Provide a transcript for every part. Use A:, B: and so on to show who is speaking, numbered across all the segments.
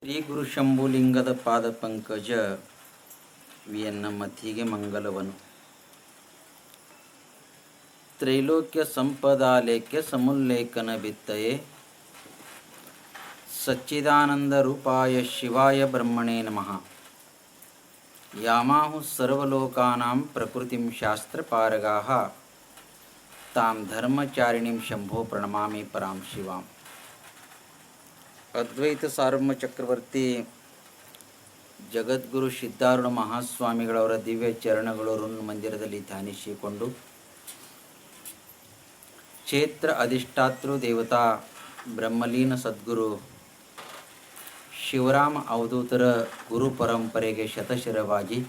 A: ಶ್ರೀ ಗುರು ಶಂಭುಲಿಂಗದ ಪಾದ ಪಂಕಜ ವಿಯನ್ನ ಮತಿಗೆ ಮಂಗಲವನು. ತ್ರೈಲೋಕ್ಯ ಸಂಪದಾಲೇಖ್ಯ ಸಮುಲ್ಲೇಖನ ಬಿತ್ತಯೇ ಸಚ್ಚಿದಾನಂದ ರೂಪಾಯ ಶಿವಾಯ ಬ್ರಹ್ಮಣೇ ನಮಃ. ಯಾಮಾಹು ಸರ್ವಲೋಕಾನಾಂ ಪ್ರಕೃತಿಂ ಶಾಸ್ತ್ರಪಾರಗಾಃ ತಾಂ ಧರ್ಮಚಾರಿಣಿಂ ಶಂಭೋ ಪ್ರಣಮಾಮಿ ಪರಾಂ ಶಿವಾಂ. ಅದ್ವೈತ ಸಾರ್ವಭೌಮ ಚಕ್ರವರ್ತಿ ಜಗದ್ಗುರು ಸಿದ್ಧಾರೂಢ ಮಹಾಸ್ವಾಮಿಗಳವರ ದಿವ್ಯ ಚರಣಗಳು ಋನ್ ಮಂದಿರದಲ್ಲಿ ಧ್ಯಾನಿಸಿಕೊಂಡು ಕ್ಷೇತ್ರ ಅಧಿಷ್ಠಾತೃ ದೇವತಾ ಬ್ರಹ್ಮಲೀನ ಸದ್ಗುರು ಶಿವರಾಮ ಅವಧೂತರ ಗುರು ಪರಂಪರೆಗೆ ಶತಶಿರವಾಗಿ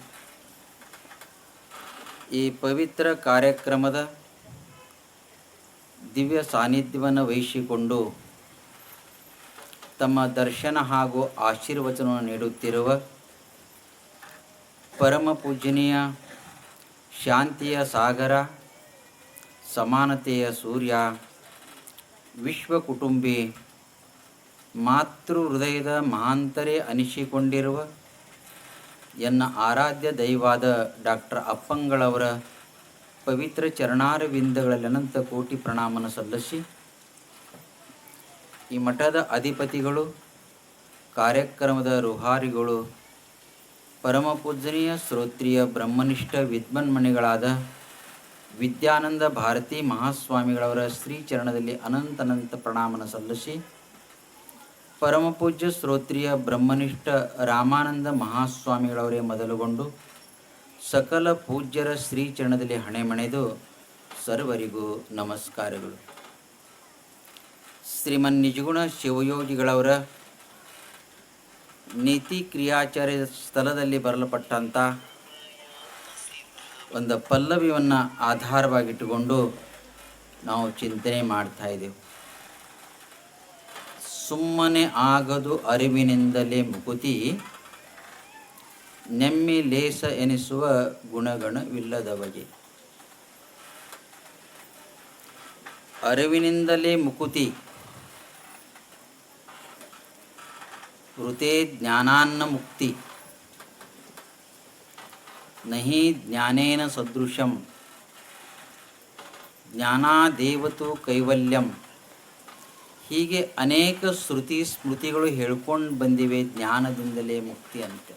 A: ಈ ಪವಿತ್ರ ಕಾರ್ಯಕ್ರಮದ ದಿವ್ಯ ಸಾನ್ನಿಧ್ಯವನ್ನು ವಹಿಸಿಕೊಂಡು ತಮ್ಮ ದರ್ಶನ ಹಾಗೂ ಆಶೀರ್ವಚನವನ್ನು ನೀಡುತ್ತಿರುವ ಪರಮ ಪೂಜನೀಯ ಶಾಂತಿಯ ಸಾಗರ, ಸಮಾನತೆಯ ಸೂರ್ಯ, ವಿಶ್ವ ಕುಟುಂಬಿ, ಮಾತೃ ಹೃದಯದ ಮಹಾಂತರೇ ಅನಿಸಿಕೊಂಡಿರುವ ಎನ್ನ ಆರಾಧ್ಯ ದೈವಾದ ಡಾಕ್ಟರ್ ಅಪ್ಪಂಗಳವರ ಪವಿತ್ರ ಚರಣಾರವಿಂದಗಳಲ್ಲಿ ಅನಂತ ಕೋಟಿ ಪ್ರಣಾಮನ ಸಲ್ಲಿಸಿ, ಈ ಮಠದ ಅಧಿಪತಿಗಳು, ಕಾರ್ಯಕ್ರಮದ ರುಹಾರಿಗಳು, ಪರಮ ಪೂಜನೀಯ ಶ್ರೋತ್ರಿಯ ಬ್ರಹ್ಮನಿಷ್ಠ ವಿದ್ವನ್ಮಣಿಗಳಾದ ವಿದ್ಯಾನಂದ ಭಾರತಿ ಮಹಾಸ್ವಾಮಿಗಳವರ ಶ್ರೀಚರಣದಲ್ಲಿ ಅನಂತ ಪ್ರಣಾಮನ ಸಲ್ಲಿಸಿ, ಪರಮ ಪೂಜ್ಯ ಶ್ರೋತ್ರಿಯ ಬ್ರಹ್ಮನಿಷ್ಠ ರಾಮಾನಂದ ಮಹಾಸ್ವಾಮಿಗಳವರೇ ಮೊದಲುಗೊಂಡು ಸಕಲ ಪೂಜ್ಯರ ಶ್ರೀಚರಣದಲ್ಲಿ ಹಣೆಮಣೆದು ಸರ್ವರಿಗೂ ನಮಸ್ಕಾರಗಳು. ಶ್ರೀಮನ್ ನಿಜಗುಣ ಶಿವಯೋಗಿಗಳವರ ನೀತಿ ಕ್ರಿಯಾಚಾರ್ಯ ಸ್ಥಳದಲ್ಲಿ ಬರಲ್ಪಟ್ಟಂಥ ಒಂದು ಪಲ್ಲವಿಯನ್ನು ಆಧಾರವಾಗಿಟ್ಟುಕೊಂಡು ನಾವು ಚಿಂತನೆ ಮಾಡ್ತಾ ಇದ್ದೆವು. ಸುಮ್ಮನೆ ಆಗದು ಅರಿವಿನಿಂದಲೇ ಮುಕುತಿ, ನೆಮ್ಮಿ ಲೇಸ ಎನಿಸುವ ಗುಣಗಣವಿಲ್ಲದವಗೆ. ಅರಿವಿನಿಂದಲೇ ಮುಕುತಿ, ಋತೆ ಜ್ಞಾನಾನ್ನ ಮುಕ್ತಿ, ನಹಿ ಜ್ಞಾನೇನ ಸದೃಶಂ, ಜ್ಞಾನಾದೇವತು ಕೈವಲ್ಯಂ. ಹೀಗೆ ಅನೇಕ ಶ್ರುತಿ ಸ್ಮೃತಿಗಳು ಹೇಳ್ಕೊಂಡು ಬಂದಿವೆ ಜ್ಞಾನದಿಂದಲೇ ಮುಕ್ತಿ ಅಂತ.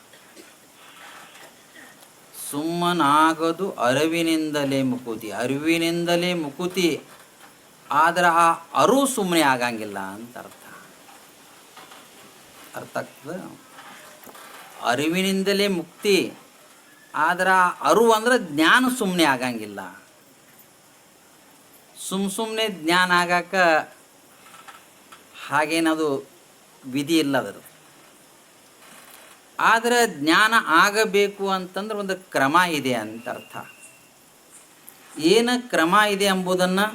A: ಸುಮ್ಮನಾಗದು ಅರಿವಿನಿಂದಲೇ ಮುಕುತಿ, ಅರಿವಿನಿಂದಲೇ ಮುಕುತಿ, ಆದರೆ ಆ ಅರು ಸುಮ್ಮನೆ ಆಗಂಗಿಲ್ಲ ಅಂತ ಅರ್ಥ ಆಗ್ತದೆ. ಅರಿವಿನಿಂದಲೇ ಮುಕ್ತಿ, ಆದರೆ ಆ ಅರು ಅಂದ್ರೆ ಜ್ಞಾನ ಸುಮ್ಮನೆ ಆಗಂಗಿಲ್ಲ. ಸುಮ್ಮನೆ ಜ್ಞಾನ ಆಗಾಕ ಹಾಗೇನದು ವಿಧಿ ಇಲ್ಲ ಅದರ. ಆದರೆ ಜ್ಞಾನ ಆಗಬೇಕು ಅಂತಂದ್ರೆ ಒಂದು ಕ್ರಮ ಇದೆ ಅಂತ ಅರ್ಥ. ಏನು ಕ್ರಮ ಇದೆ ಎಂಬುದನ್ನು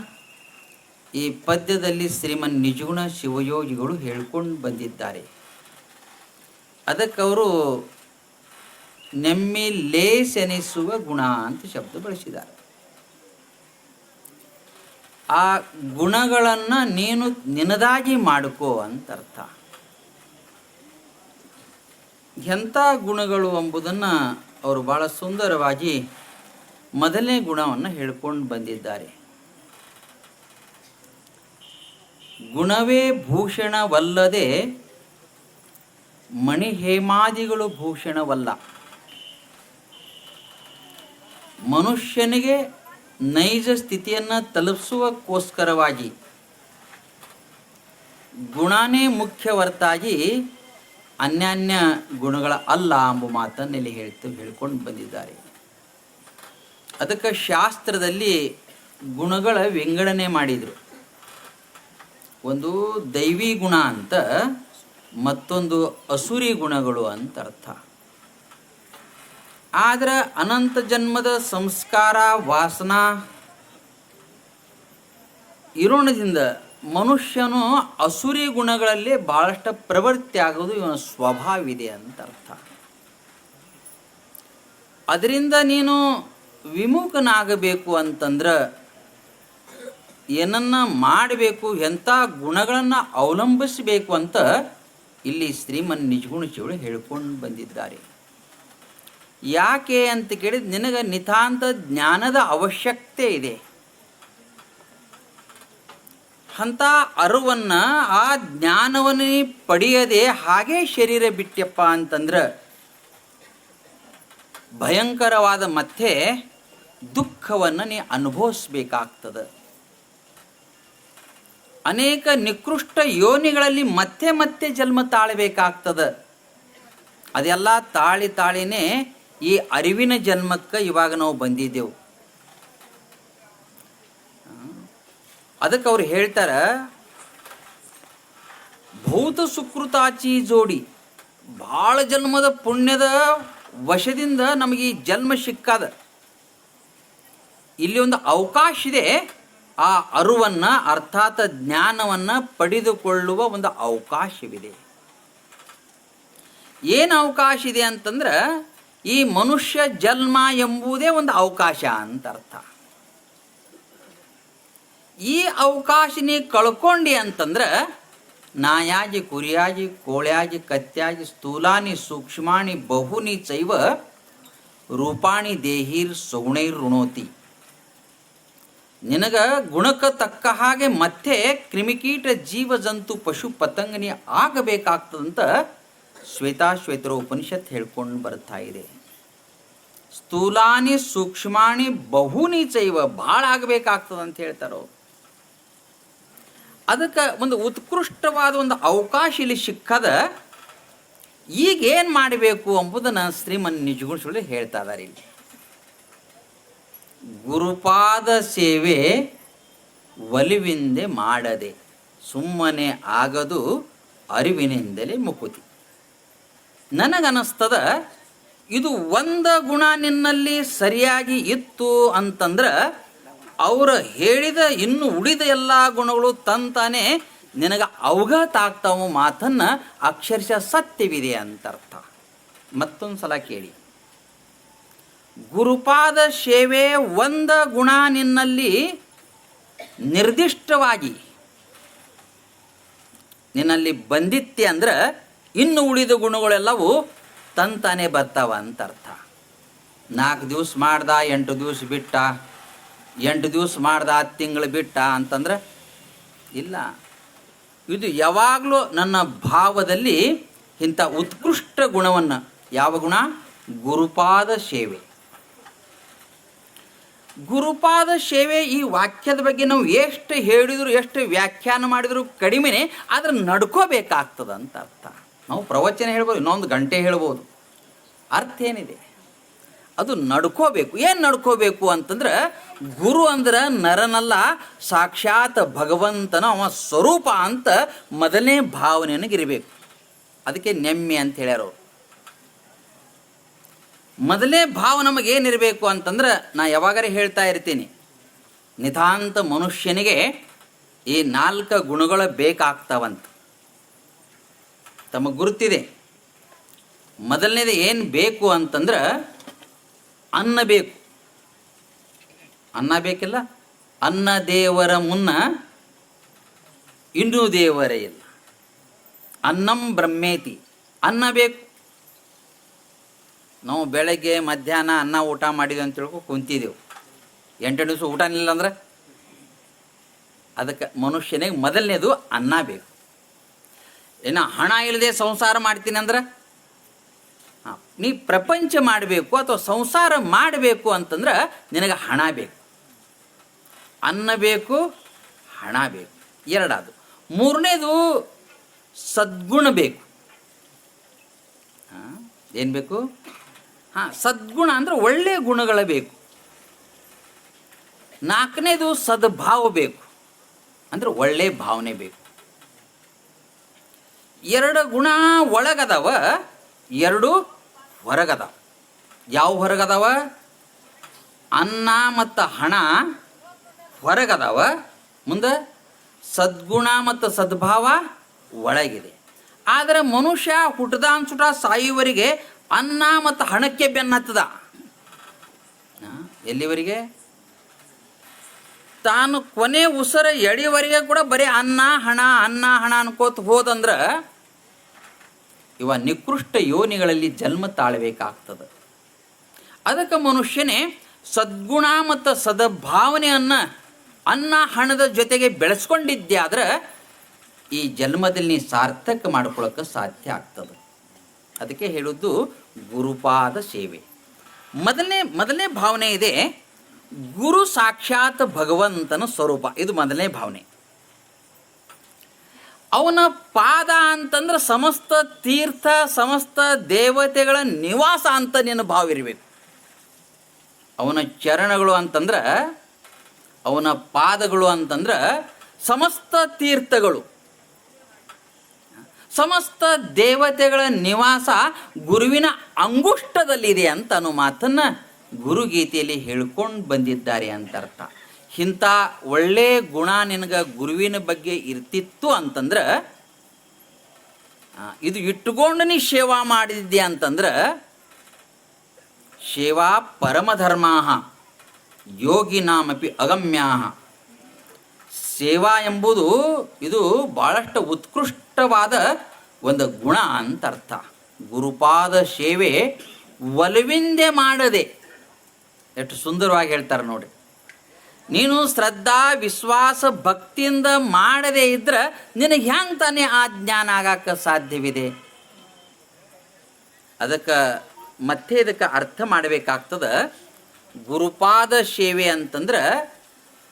A: ಈ ಪದ್ಯದಲ್ಲಿ ಶ್ರೀಮನ್ ನಿಜಗುಣ ಶಿವಯೋಗಿಗಳು ಹೇಳ್ಕೊಂಡು ಬಂದಿದ್ದಾರೆ. ಅದಕ್ಕವರು ನೆಮ್ಮಿ ಲೇಸೆನಿಸುವ ಗುಣ ಅಂತ ಶಬ್ದ ಬಳಸಿದ್ದಾರೆ. ಆ ಗುಣಗಳನ್ನು ನೀನು ನಿನದಾಗಿ ಮಾಡಿಕೋ ಅಂತ ಅರ್ಥ. ಎಂಥ ಗುಣಗಳು ಎಂಬುದನ್ನು ಅವರು ಭಾಳ ಸುಂದರವಾಗಿ ಮೊದಲನೇ ಗುಣವನ್ನು ಹೇಳ್ಕೊಂಡು ಬಂದಿದ್ದಾರೆ. ಗುಣವೇ ಭೂಷಣವಲ್ಲದೆ ಮಣಿಹೇಮಾದಿಗಳು ಭೂಷಣವಲ್ಲ. ಮನುಷ್ಯನಿಗೆ ನೈಜ ಸ್ಥಿತಿಯನ್ನು ತಲುಪಿಸುವಕ್ಕೋಸ್ಕರವಾಗಿ ಗುಣನೇ ಮುಖ್ಯ ಹೊರತಾಗಿ ಅನ್ಯಾನ್ಯ ಗುಣಗಳ ಅಲ್ಲ ಎಂಬ ಮಾತನ್ನು ಇಲ್ಲಿ ಹೇಳ್ಕೊಂಡು ಬಂದಿದ್ದಾರೆ. ಅದಕ್ಕೆ ಶಾಸ್ತ್ರದಲ್ಲಿ ಗುಣಗಳ ವಿಂಗಡಣೆ ಮಾಡಿದರು. ಒಂದು ದೈವಿ ಗುಣ ಅಂತ, ಮತ್ತೊಂದು ಅಸುರಿ ಗುಣಗಳು ಅಂತ ಅರ್ಥ. ಆದರೆ ಅನಂತ ಜನ್ಮದ ಸಂಸ್ಕಾರ ವಾಸನಾ ಇರೋಣದಿಂದ ಮನುಷ್ಯನು ಅಸುರಿ ಗುಣಗಳಲ್ಲಿ ಭಾಳಷ್ಟು ಪ್ರವೃತ್ತಿ ಆಗೋದು ಇವನ ಸ್ವಭಾವ ಇದೆ ಅಂತ ಅರ್ಥ. ಅದರಿಂದ ನೀನು ವಿಮುಖನಾಗಬೇಕು ಅಂತಂದ್ರೆ ಏನನ್ನ ಮಾಡಬೇಕು, ಎಂಥ ಗುಣಗಳನ್ನು ಅವಲಂಬಿಸಬೇಕು ಅಂತ ಇಲ್ಲಿ ಶ್ರೀಮನ್ ನಿಜಗುಣ ಶಿವರು ಹೇಳ್ಕೊಂಡು ಬಂದಿದ್ದಾರೆ. ಯಾಕೆ ಅಂತ ಕೇಳಿದ್ರೆ ನಿನಗೆ ನಿತಾಂತ ಜ್ಞಾನದ ಅವಶ್ಯಕತೆ ಇದೆ. ಅಂಥ ಅರಿವನ್ನು ಆ ಜ್ಞಾನವನ್ನು ಪಡೆಯದೆ ಹಾಗೇ ಶರೀರ ಬಿಟ್ಟಪ್ಪ ಅಂತಂದ್ರೆ ಭಯಂಕರವಾದ ಮತ್ತೆ ದುಃಖವನ್ನು ನೀ ಅನುಭವಿಸ್ಬೇಕಾಗ್ತದೆ. ಅನೇಕ ನಿಕೃಷ್ಟ ಯೋನಿಗಳಲ್ಲಿ ಮತ್ತೆ ಮತ್ತೆ ಜನ್ಮ ತಾಳಬೇಕಾಗ್ತದೆ. ಅದೆಲ್ಲ ತಾಳಿನೇ ಈ ಅರಿವಿನ ಜನ್ಮಕ್ಕೆ ಇವಾಗ ನಾವು ಬಂದಿದ್ದೆವು. ಅದಕ್ಕೆ ಅವ್ರು ಹೇಳ್ತಾರೆ, ಭೌತ ಸುಕೃತಾಚಿ ಜೋಡಿ, ಭಾಳ ಜನ್ಮದ ಪುಣ್ಯದ ವಶದಿಂದ ನಮಗೆ ಈ ಜನ್ಮ ಸಿಕ್ಕಾದ. ಇಲ್ಲಿ ಒಂದು ಅವಕಾಶ ಇದೆ, ಆ ಅರಿವನ್ನು ಅರ್ಥಾತ್ ಜ್ಞಾನವನ್ನು ಪಡೆದುಕೊಳ್ಳುವ ಒಂದು ಅವಕಾಶವಿದೆ. ಏನು ಅವಕಾಶ ಇದೆ ಅಂತಂದ್ರೆ ಈ ಮನುಷ್ಯ ಜನ್ಮ ಎಂಬುದೇ ಒಂದು ಅವಕಾಶ ಅಂತ ಅರ್ಥ. ಈ ಅವಕಾಶ ನೀ ಕಳ್ಕೊಂಡಿ ಅಂತಂದ್ರೆ ನಾಯಾಗಿ ಕುರಿಯಾಗಿ ಕೋಳ್ಯಾಗಿ ಕತ್ಯಾಗಿ ಸ್ಥೂಲಾನಿ ಸೂಕ್ಷ್ಮಾಣಿ ಬಹುನಿ ಚೈವ ರೂಪಾಣಿ ದೇಹಿರ್ ಸಗುಣೈರ್ ಋಣೋತಿ. ನಿನಗ ಗುಣಕ್ಕೆ ತಕ್ಕ ಹಾಗೆ ಮತ್ತೆ ಕ್ರಿಮಿಕೀಟ ಜೀವ ಜಂತು ಪಶು ಪತಂಗನಿ ಆಗಬೇಕಾಗ್ತದಂತ ಶ್ವೇತಾಶ್ವೇತರ ಉಪನಿಷತ್ ಹೇಳ್ಕೊಂಡು ಬರ್ತಾ ಇದೆ. ಸ್ಥೂಲಾನಿ ಸೂಕ್ಷ್ಮಾಣಿ ಬಹುನಿ ಚೈವ, ಭಾಳ ಆಗಬೇಕಾಗ್ತದಂತ ಹೇಳ್ತಾರೋ. ಅದಕ್ಕೆ ಒಂದು ಉತ್ಕೃಷ್ಟವಾದ ಒಂದು ಅವಕಾಶ ಇಲ್ಲಿ ಸಿಕ್ಕದ. ಈಗೇನು ಮಾಡಬೇಕು ಎಂಬುದನ್ನು ಶ್ರೀಮನ್ ನಿಜಗುಣ ಹೇಳ್ತಾ ಇದ್ದಾರೆ ಇಲ್ಲಿ. ಗುರುಪಾದ ಸೇವೆ ಒಲಿವಿಂದೆ ಮಾಡದೆ, ಸುಮ್ಮನೆ ಆಗದು ಅರಿವಿನಿಂದಲೇ ಮುಕುತಿ. ನನಗನ್ನಿಸ್ತದ ಇದು ಒಂದು ಗುಣ ನಿನ್ನಲ್ಲಿ ಸರಿಯಾಗಿ ಇತ್ತು ಅಂತಂದ್ರೆ ಅವರು ಹೇಳಿದ ಇನ್ನು ಉಳಿದ ಎಲ್ಲ ಗುಣಗಳು ತಂತಾನೆ ನಿನಗೆ ಅವಗತ ಆಗ್ತಾವ ಮಾತನ್ನು ಅಕ್ಷರಶಃ ಸತ್ಯವಿದೆ ಅಂತ ಅರ್ಥ. ಮತ್ತೊಂದು ಸಲ ಕೇಳಿ, ಗುರುಪಾದ ಸೇವೆ ಒಂದು ಗುಣ ನಿನ್ನಲ್ಲಿ ನಿರ್ದಿಷ್ಟವಾಗಿ ನಿನ್ನಲ್ಲಿ ಬಂದಿತ್ತೆ ಅಂದ್ರೆ ಇನ್ನು ಉಳಿದ ಗುಣಗಳೆಲ್ಲವೂ ತಂತಾನೆ ಬರ್ತಾವ ಅಂತ ಅರ್ಥ. 4 ದಿವಸ ಮಾಡ್ದ 8 ದಿವಸ ಬಿಟ್ಟ, 8 ದಿವಸ ಮಾಡ್ದ 10 ತಿಂಗಳು ಬಿಟ್ಟ ಅಂತಂದ್ರೆ ಇಲ್ಲ. ಇದು ಯಾವಾಗಲೂ ನನ್ನ ಭಾವದಲ್ಲಿ ಇಂಥ ಉತ್ಕೃಷ್ಟ ಗುಣವನ್ನು, ಯಾವ ಗುಣ? ಗುರುಪಾದ ಸೇವೆ. ಗುರುಪಾದ ಸೇವೆ ಈ ವಾಕ್ಯದ ಬಗ್ಗೆ ನಾವು ಎಷ್ಟು ಹೇಳಿದ್ರು ಎಷ್ಟು ವ್ಯಾಖ್ಯಾನ ಮಾಡಿದ್ರು ಕಡಿಮೆನೇ, ಆದರೆ ನಡ್ಕೋಬೇಕಾಗ್ತದೆ ಅಂತ ಅರ್ಥ. ನಾವು ಪ್ರವಚನ ಹೇಳ್ಬೋದು, ಇನ್ನೊಂದು ಗಂಟೆ ಹೇಳ್ಬೋದು, ಅರ್ಥ ಏನಿದೆ ಅದು ನಡ್ಕೋಬೇಕು. ಏನು ನಡ್ಕೋಬೇಕು ಅಂತಂದ್ರೆ ಗುರು ಅಂದ್ರೆ ನರನಲ್ಲ, ಸಾಕ್ಷಾತ್ ಭಗವಂತನ ಅವ ಸ್ವರೂಪ ಅಂತ ಮೊದಲನೇ ಭಾವನೆಯನ್ನಿರಬೇಕು. ಅದಕ್ಕೆ ನೆಮ್ಮೆ ಅಂತ ಹೇಳ್ಯಾರ ಅವರು. ಮೊದಲನೇ ಭಾವ ನಮಗೇನಿರಬೇಕು ಅಂತಂದ್ರೆ, ನಾ ಯಾವಾಗರೇ ಹೇಳ್ತಾ ಇರ್ತೀನಿ, ನಿತಾಂತ ಮನುಷ್ಯನಿಗೆ ಈ 4 ಗುಣಗಳು ಬೇಕಾಗ್ತಾವಂತ ತಮಗೆ ಗುರುತಿದೆ. ಮೊದಲನೇದು ಏನು ಬೇಕು ಅಂತಂದ್ರೆ ಅನ್ನ ಬೇಕು. ಅನ್ನ ಬೇಕಿಲ್ಲ, ಅನ್ನ ದೇವರ ಮುನ್ನ ಇನ್ನೂ ದೇವರೇ ಇಲ್ಲ. ಅನ್ನಂ ಬ್ರಹ್ಮೇತಿ, ಅನ್ನ ಬೇಕು. ನಾವು ಬೆಳಗ್ಗೆ ಮಧ್ಯಾಹ್ನ ಅನ್ನ ಊಟ ಮಾಡಿದ್ವಿ ಅಂತ ತಿಳ್ಕೊ ಕುಂತಿದ್ದೆವು, 8 ದಿವಸ ಊಟ ಇಲ್ಲ ಅಂದ್ರೆ ಅದಕ್ಕೆ ಮನುಷ್ಯನಿಗೆ ಮೊದಲನೇದು ಅನ್ನ ಬೇಕು. ಏನೋ ಹಣ ಇಲ್ಲದೆ ಸಂಸಾರ ಮಾಡ್ತೀನಿ ಅಂದ್ರೆ, ನೀ ಪ್ರಪಂಚ ಮಾಡಬೇಕು ಅಥವಾ ಸಂಸಾರ ಮಾಡಬೇಕು ಅಂತಂದ್ರೆ ನಿನಗೆ ಹಣ ಬೇಕು. ಅನ್ನ ಬೇಕು, ಹಣ ಬೇಕು, ಎರಡಾದು. ಮೂರನೇದು ಸದ್ಗುಣ ಬೇಕು. ಏನು ಬೇಕು? ಸದ್ಗುಣ ಅಂದರೆ ಒಳ್ಳೆಯ ಗುಣಗಳ ಬೇಕು. 4ನೇದು ಸದ್ಭಾವ ಬೇಕು, ಅಂದರೆ ಒಳ್ಳೆಯ ಭಾವನೆ ಬೇಕು. 2 ಗುಣ ಒಳಗದವ, 2 ಹೊರಗದವ. ಯಾವ ಹೊರಗದವ? ಅನ್ನ ಮತ್ತು ಹಣ ಹೊರಗದವ, ಮುಂದೆ ಸದ್ಗುಣ ಮತ್ತು ಸದ್ಭಾವ ಒಳಗಿದೆ. ಆದರೆ ಮನುಷ್ಯ ಹುಟ್ಟದಾನ್ಸುಟ ಸಾಯುವವರೆಗೆ ಅನ್ನ ಮತ್ತು ಹಣಕ್ಕೆ ಬೆನ್ನತ್ತದ. ಎಲ್ಲಿವರೆಗೆ? ತಾನು ಕೊನೆ ಉಸಿರ ಎಳೆಯವರೆಗೆ ಕೂಡ ಬರೀ ಅನ್ನ ಹಣ ಅನ್ನ ಹಣ ಅನ್ಕೋತ ಹೋದಂದ್ರೆ ಇವ ನಿಕೃಷ್ಟ ಯೋನಿಗಳಲ್ಲಿ ಜನ್ಮ ತಾಳಬೇಕಾಗ್ತದೆ. ಅದಕ್ಕೆ ಮನುಷ್ಯನೇ ಸದ್ಗುಣ ಮತ್ತು ಸದ್ಭಾವನೆಯನ್ನು ಅನ್ನ ಹಣದ ಜೊತೆಗೆ ಬೆಳೆಸ್ಕೊಂಡಿದ್ದೆ ಆದ್ರೆ ಈ ಜನ್ಮದಲ್ಲಿ ನೀ ಸಾರ್ಥಕ ಮಾಡ್ಕೊಳ್ಳೋಕೆ ಸಾಧ್ಯ ಆಗ್ತದೆ. ಅದಕ್ಕೆ ಹೇಳೋದು ಗುರುಪಾದ ಸೇವೆ. ಮೊದಲನೇ ಭಾವನೆ ಇದೆ, ಗುರು ಸಾಕ್ಷಾತ್ ಭಗವಂತನ ಸ್ವರೂಪ. ಇದು ಮೊದಲನೇ ಭಾವನೆ. ಅವನ ಪಾದ ಅಂತಂದ್ರೆ ಸಮಸ್ತ ತೀರ್ಥ ಸಮಸ್ತ ದೇವತೆಗಳ ನಿವಾಸ ಅಂತ ನಿನ್ನ ಭಾವ ಇರಬೇಕು. ಅವನ ಚರಣಗಳು ಅಂತಂದ್ರೆ, ಅವನ ಪಾದಗಳು ಅಂತಂದ್ರೆ ಸಮಸ್ತ ತೀರ್ಥಗಳು ಸಮಸ್ತ ದೇವತೆಗಳ ನಿವಾಸ ಗುರುವಿನ ಅಂಗುಷ್ಟದಲ್ಲಿದೆ ಅಂತ ಅನ್ನೋ ಮಾತನ್ನು ಗುರುಗೀತೆಯಲ್ಲಿ ಹೇಳ್ಕೊಂಡು ಬಂದಿದ್ದಾರೆ ಅಂತ ಅರ್ಥ. ಇಂಥ ಒಳ್ಳೆಯ ಗುಣ ನಿನಗೆ ಗುರುವಿನ ಬಗ್ಗೆ ಇರ್ತಿತ್ತು ಅಂತಂದ್ರೆ, ಇದು ಇಟ್ಟುಕೊಂಡು ನೀ ಸೇವಾ ಮಾಡಿದ್ದೆ ಅಂತಂದ್ರೆ, ಸೇವಾ ಪರಮಧರ್ಮಾ ಯೋಗಿನಾಮಪಿ ಅಗಮ್ಯಾಹ. ಸೇವಾ ಎಂಬುದು ಇದು ಭಾಳಷ್ಟು ಉತ್ಕೃಷ್ಟವಾದ ಒಂದು ಗುಣ ಅಂತ ಅರ್ಥ. ಗುರುಪಾದ ಸೇವೆ ಒಲವಿಂದೆ ಮಾಡದೆ, ಎಷ್ಟು ಸುಂದರವಾಗಿ ಹೇಳ್ತಾರೆ ನೋಡಿ. ನೀನು ಶ್ರದ್ಧಾ ವಿಶ್ವಾಸ ಭಕ್ತಿಯಿಂದ ಮಾಡದೇ ಇದ್ರೆ ನಿನಗೆ ಹೆಂಗೆ ತಾನೇ ಆ ಜ್ಞಾನ ಆಗಕ್ಕೆ ಸಾಧ್ಯವಿದೆ? ಅದಕ್ಕೆ ಮತ್ತೆ ಇದಕ್ಕೆ ಅರ್ಥ ಮಾಡಬೇಕಾಗ್ತದೆ. ಗುರುಪಾದ ಸೇವೆ ಅಂತಂದ್ರೆ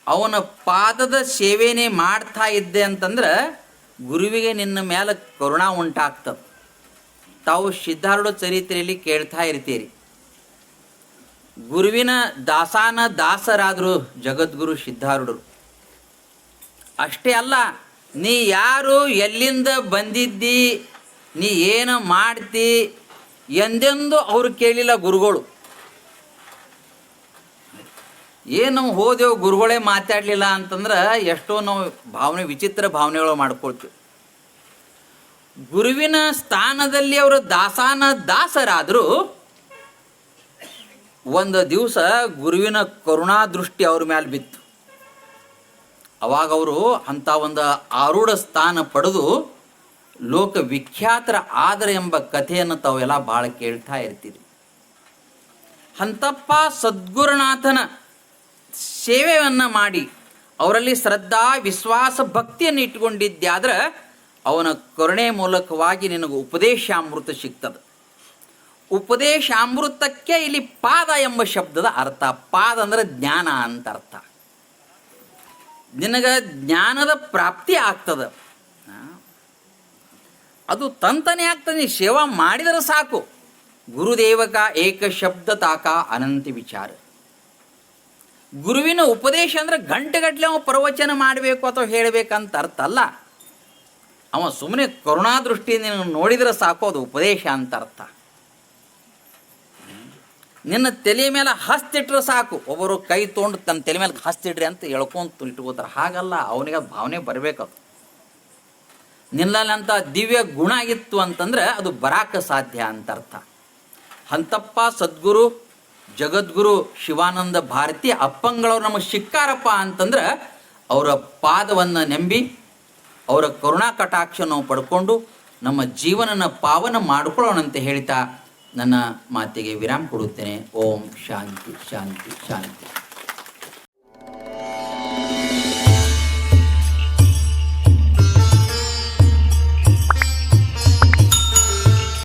A: ಅವನ ಪಾದದ ಸೇವೆನೇ ಮಾಡ್ತಾ ಇದ್ದೆ ಅಂತಂದ್ರೆ ಗುರುವಿಗೆ ನಿನ್ನ ಮೇಲೆ ಕರುಣಾ ಉಂಟಾಗ್ತದೆ. ತಾವು ಸಿದ್ಧಾರೂಢ ಚರಿತ್ರೆಯಲ್ಲಿ ಕೇಳ್ತಾ ಇರ್ತೀರಿ, ಗುರುವಿನ ದಾಸಾನ ದಾಸರಾದರು ಜಗದ್ಗುರು ಸಿದ್ಧಾರೂಢರು. ಅಷ್ಟೇ ಅಲ್ಲ, ನೀ ಯಾರು, ಎಲ್ಲಿಂದ ಬಂದಿದ್ದಿ, ನೀ ಏನು ಮಾಡ್ತಿ ಎಂದೆಂದು ಅವರು ಕೇಳಿಲ್ಲ ಗುರುಗಳು. ಏನು ನಾವು ಹೋದೆವು ಗುರುಗಳೇ ಮಾತಾಡಲಿಲ್ಲ ಅಂತಂದ್ರೆ ಎಷ್ಟೋ ನಾವು ಭಾವನೆ, ವಿಚಿತ್ರ ಭಾವನೆಗಳು ಮಾಡ್ಕೊಳ್ತೀವಿ. ಗುರುವಿನ ಸ್ಥಾನದಲ್ಲಿ ಅವರು ದಾಸಾನ ದಾಸರಾದರೂ ಒಂದು ದಿವಸ ಗುರುವಿನ ಕರುಣಾ ದೃಷ್ಟಿ ಅವ್ರ ಮೇಲೆ ಬಿತ್ತು. ಅವಾಗ ಅವರು ಅಂಥ ಒಂದು ಆರೂಢ ಸ್ಥಾನ ಪಡೆದು ಲೋಕ ವಿಖ್ಯಾತರ ಆದರ ಎಂಬ ಕಥೆಯನ್ನು ತಾವೆಲ್ಲ ಭಾಳ ಕೇಳ್ತಾ ಇರ್ತೀರಿ. ಅಂತಪ್ಪ ಸದ್ಗುರುನಾಥನ ಸೇವೆಯನ್ನು ಮಾಡಿ ಅವರಲ್ಲಿ ಶ್ರದ್ಧಾ ವಿಶ್ವಾಸ ಭಕ್ತಿಯನ್ನು ಇಟ್ಕೊಂಡಿದ್ದಾದ್ರೆ ಅವನ ಕರುಣೆ ಮೂಲಕವಾಗಿ ನಿನಗೆ ಉಪದೇಶಾಮೃತ ಸಿಗ್ತದೆ. ಉಪದೇಶಾಮೃತಕ್ಕೆ ಇಲ್ಲಿ ಪಾದ ಎಂಬ ಶಬ್ದದ ಅರ್ಥ. ಪಾದ ಅಂದ್ರೆ ಜ್ಞಾನ ಅಂತ ಅರ್ಥ. ನಿನಗೆ ಜ್ಞಾನದ ಪ್ರಾಪ್ತಿ ಆಗ್ತದೆ. ಅದು ತಂತಾನೆ ಆಗ್ತದೆ. ಸೇವಾ ಮಾಡಿದರೆ ಸಾಕು. ಗುರುದೇವಕ ಏಕ ಶಬ್ದ ತಾಕ ಅನಂತಿ ವಿಚಾರ. ಗುರುವಿನ ಉಪದೇಶ ಅಂದ್ರೆ ಗಂಟೆಗಟ್ಟಲೆ ಅವ ಪ್ರವಚನ ಮಾಡಬೇಕು ಅಥವಾ ಹೇಳಬೇಕಂತ ಅರ್ಥ ಅಲ್ಲ. ಅವ ಸುಮ್ಮನೆ ಕರುಣಾ ದೃಷ್ಟಿಯಿಂದ ನೋಡಿದರೆ ಸಾಕು, ಅದು ಉಪದೇಶ ಅಂತ ಅರ್ಥ. ನಿನ್ನ ತಲೆ ಮೇಲೆ ಹಸ್ತಿಟ್ರೆ ಸಾಕು. ಒಬ್ಬರು ಕೈ ತೊಗೊಂಡು ತನ್ನ ತಲೆ ಮೇಲೆ ಹಸ್ತಿಡ್ರಿ ಅಂತ ಹೇಳ್ಕೊಂತ ಇಟ್ಕೋತಾರೆ. ಹಾಗಲ್ಲ, ಅವನಿಗೆ ಭಾವನೆ ಬರಬೇಕದು. ನಿನ್ನಲ್ಲಂಥ ದಿವ್ಯ ಗುಣ ಇತ್ತು ಅಂತಂದ್ರೆ ಅದು ಬರಾಕ ಸಾಧ್ಯ ಅಂತ ಅರ್ಥ. ಅಂತಪ್ಪ ಸದ್ಗುರು ಜಗದ್ಗುರು ಶಿವಾನಂದ ಭಾರತಿ ಅಪ್ಪಂಗಳವ್ರು ನಮಗೆ ಸಿಕ್ಕಾರಪ್ಪ ಅಂತಂದ್ರೆ ಅವರ ಪಾದವನ್ನು ನಂಬಿ ಅವರ ಕರುಣಾ ಕಟಾಕ್ಷ ನಾವು ಪಡ್ಕೊಂಡು ನಮ್ಮ ಜೀವನನ ಪಾವನ ಮಾಡಿಕೊಳ್ಳೋಣಂತೆ ಹೇಳ್ತಾ ನನ್ನ ಮಾತಿಗೆ ವಿರಾಮ ಕೊಡುತ್ತೇನೆ. ಓಂ ಶಾಂತಿ ಶಾಂತಿ ಶಾಂತಿ.